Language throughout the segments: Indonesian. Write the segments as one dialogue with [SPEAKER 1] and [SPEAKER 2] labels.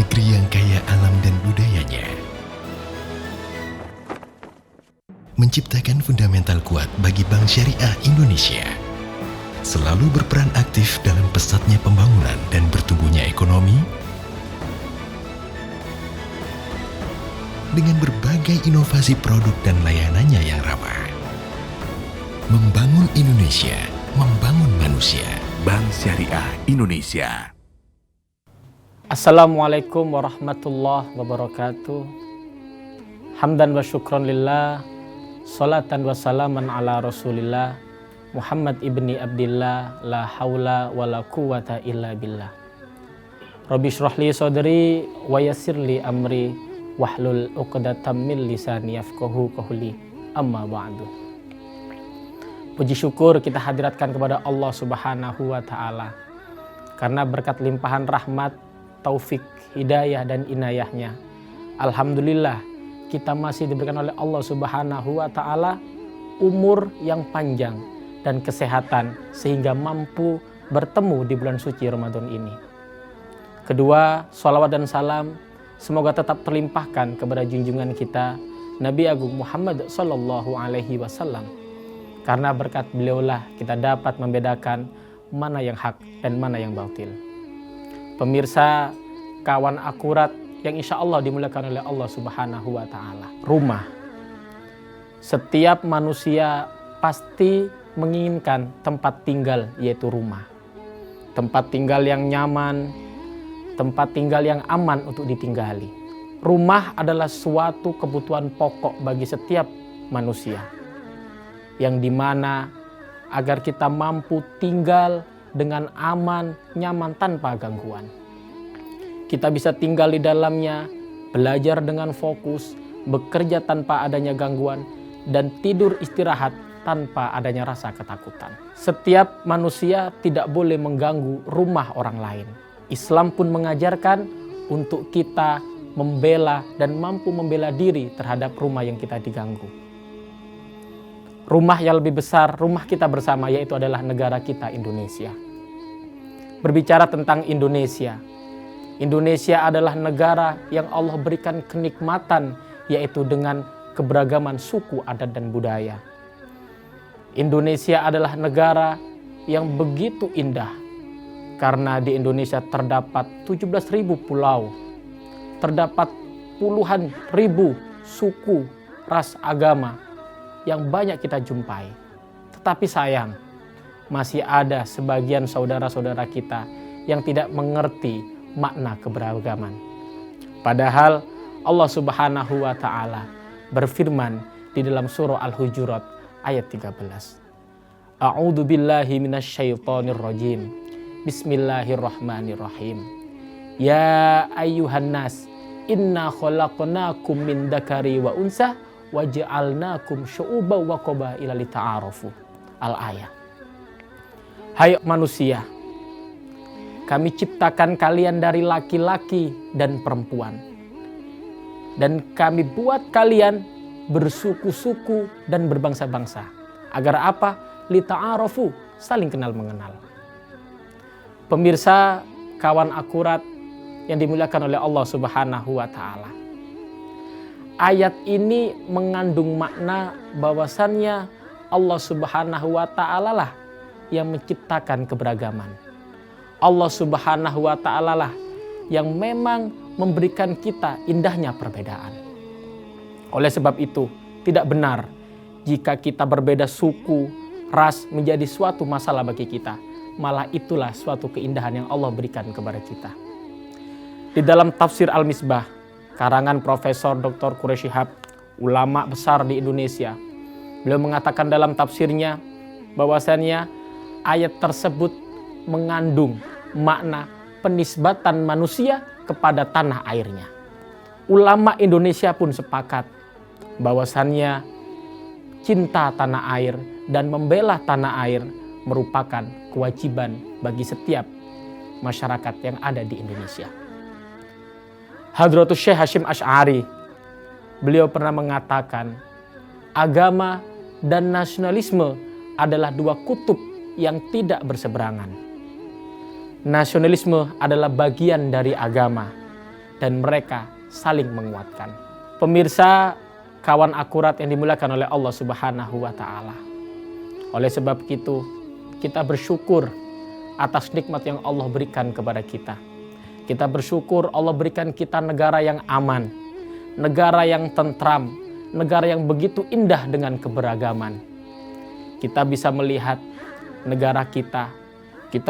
[SPEAKER 1] negeri yang kaya alam dan budayanya, menciptakan fundamental kuat bagi Bank Syariah Indonesia, selalu berperan aktif dalam pesatnya pembangunan dan bertumbuhnya ekonomi, dengan berbagai inovasi produk dan layanannya yang ramah. Membangun Indonesia, membangun manusia.
[SPEAKER 2] Bank Syariah Indonesia.
[SPEAKER 3] Assalamualaikum warahmatullahi wabarakatuh. Hamdan wa syukran lillah, salatan wa salaman ala rasulillah, Muhammad ibni Abdillah, la hawla wa la quwata illa billah. Rabbi syrah li sadri wa yassir li amri wahlul uqdatam min lisani yafqahu qawli, amma ba'du. Puji syukur kita hadiratkan kepada Allah Subhanahu wa Ta'ala, karena berkat limpahan rahmat, taufik, hidayah dan inayahnya, alhamdulillah kita masih diberikan oleh Allah Subhanahu wa Ta'ala umur yang panjang dan kesehatan sehingga mampu bertemu di bulan suci Ramadan ini. Kedua, sholawat dan salam semoga tetap terlimpahkan kepada junjungan kita Nabi Agung Muhammad Sallallahu Alaihi Wasallam, karena berkat beliaulah kita dapat membedakan mana yang hak dan mana yang batil. Pemirsa, kawan akurat yang insya Allah dimuliakan oleh Allah Subhanahu wa Ta'ala. Rumah. Setiap manusia pasti menginginkan tempat tinggal, yaitu rumah. Tempat tinggal yang nyaman, tempat tinggal yang aman untuk ditinggali. Rumah adalah suatu kebutuhan pokok bagi setiap manusia, yang dimana agar kita mampu tinggal dengan aman, nyaman tanpa gangguan. Kita bisa tinggal di dalamnya, belajar dengan fokus, bekerja tanpa adanya gangguan, dan tidur istirahat tanpa adanya rasa ketakutan. Setiap manusia tidak boleh mengganggu rumah orang lain. Islam pun mengajarkan untuk kita membela dan mampu membela diri terhadap rumah yang kita diganggu. Rumah yang lebih besar, rumah kita bersama, yaitu adalah negara kita, Indonesia. Berbicara tentang Indonesia, Indonesia adalah negara yang Allah berikan kenikmatan, yaitu dengan keberagaman suku, adat, dan budaya. Indonesia adalah negara yang begitu indah, karena di Indonesia terdapat 17.000 pulau, terdapat puluhan ribu suku, ras, agama, yang banyak kita jumpai. Tetapi sayang, masih ada sebagian saudara-saudara kita yang tidak mengerti makna keberagaman. Padahal Allah Subhanahu wa Ta'ala berfirman di dalam surah Al-Hujurat ayat 13. A'udzu billahi minasyaitonir rajim. Bismillahirrahmanirrahim. Ya ayyuhan nas, inna khalaqnakum min dzakari wa unsa waja'alnakum syu'uban wa qabaila lita'arafu. Al-ayat. Hai manusia, kami ciptakan kalian dari laki-laki dan perempuan, dan kami buat kalian bersuku-suku dan berbangsa-bangsa. Agar apa? Lita'arafu, saling kenal mengenal. Pemirsa, kawan akurat yang dimuliakan oleh Allah Subhanahu wa Ta'ala, ayat ini mengandung makna bahwasannya Allah Subhanahu wa Ta'ala lah yang menciptakan keberagaman. Allah Subhanahu wa Ta'ala lah yang memang memberikan kita indahnya perbedaan. Oleh sebab itu, tidak benar jika kita berbeda suku, ras menjadi suatu masalah bagi kita. Malah itulah suatu keindahan yang Allah berikan kepada kita. Di dalam tafsir Al-Misbah, karangan Profesor Dr. Quraish Shihab, ulama besar di Indonesia, beliau mengatakan dalam tafsirnya bahwasannya ayat tersebut mengandung makna penisbatan manusia kepada tanah airnya. Ulama Indonesia pun sepakat bahwasannya cinta tanah air dan membela tanah air merupakan kewajiban bagi setiap masyarakat yang ada di Indonesia. Hadratus Syekh Hasyim Asy'ari, beliau pernah mengatakan, agama dan nasionalisme adalah dua kutub yang tidak berseberangan. Nasionalisme adalah bagian dari agama, dan mereka saling menguatkan. Pemirsa, kawan akurat yang dimuliakan oleh Allah Subhanahu wa Ta'ala. Oleh sebab itu, kita bersyukur atas nikmat yang Allah berikan kepada kita. Kita bersyukur Allah berikan kita negara yang aman, negara yang tentram, negara yang begitu indah dengan keberagaman. Kita bisa melihat negara kita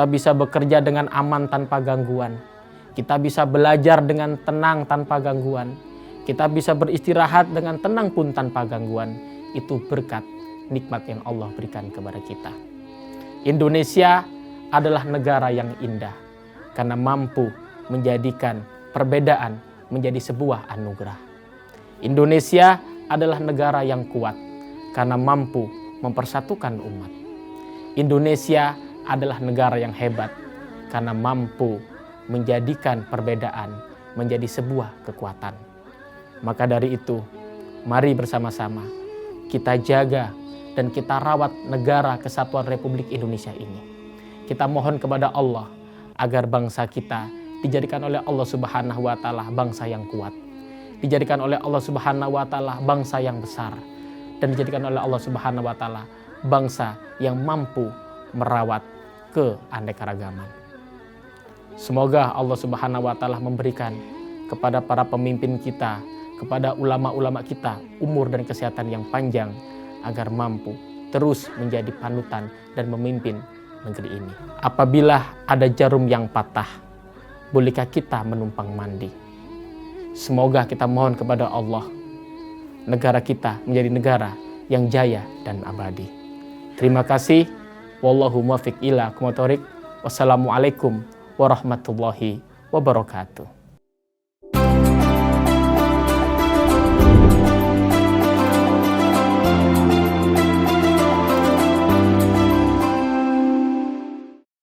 [SPEAKER 3] bisa bekerja dengan aman tanpa gangguan. Kita bisa belajar dengan tenang tanpa gangguan. Kita bisa beristirahat dengan tenang pun tanpa gangguan. Itu berkat nikmat yang Allah berikan kepada kita. Indonesia adalah negara yang indah karena mampu menjadikan perbedaan menjadi sebuah anugerah. Indonesia adalah negara yang kuat karena mampu mempersatukan umat. Indonesia adalah negara yang hebat karena mampu menjadikan perbedaan menjadi sebuah kekuatan. Maka dari itu, mari bersama-sama kita jaga dan kita rawat negara kesatuan Republik Indonesia ini. Kita mohon kepada Allah agar bangsa kita dijadikan oleh Allah Subhanahu wa Ta'ala bangsa yang kuat, dijadikan oleh Allah Subhanahu wa Ta'ala bangsa yang besar, dan dijadikan oleh Allah Subhanahu wa Ta'ala bangsa yang mampu merawat keanekaragaman. Semoga Allah Subhanahu wa Ta'ala memberikan kepada para pemimpin kita, kepada ulama-ulama kita umur dan kesehatan yang panjang agar mampu terus menjadi panutan dan memimpin negeri ini. Apabila ada jarum yang patah, bolehkah kita menumpang mandi? Semoga kita mohon kepada Allah, negara kita menjadi negara yang jaya dan abadi. Terima kasih. Wallahu muwaffiq ila aqwamit thoriq. Wassalamualaikum warahmatullahi wabarakatuh.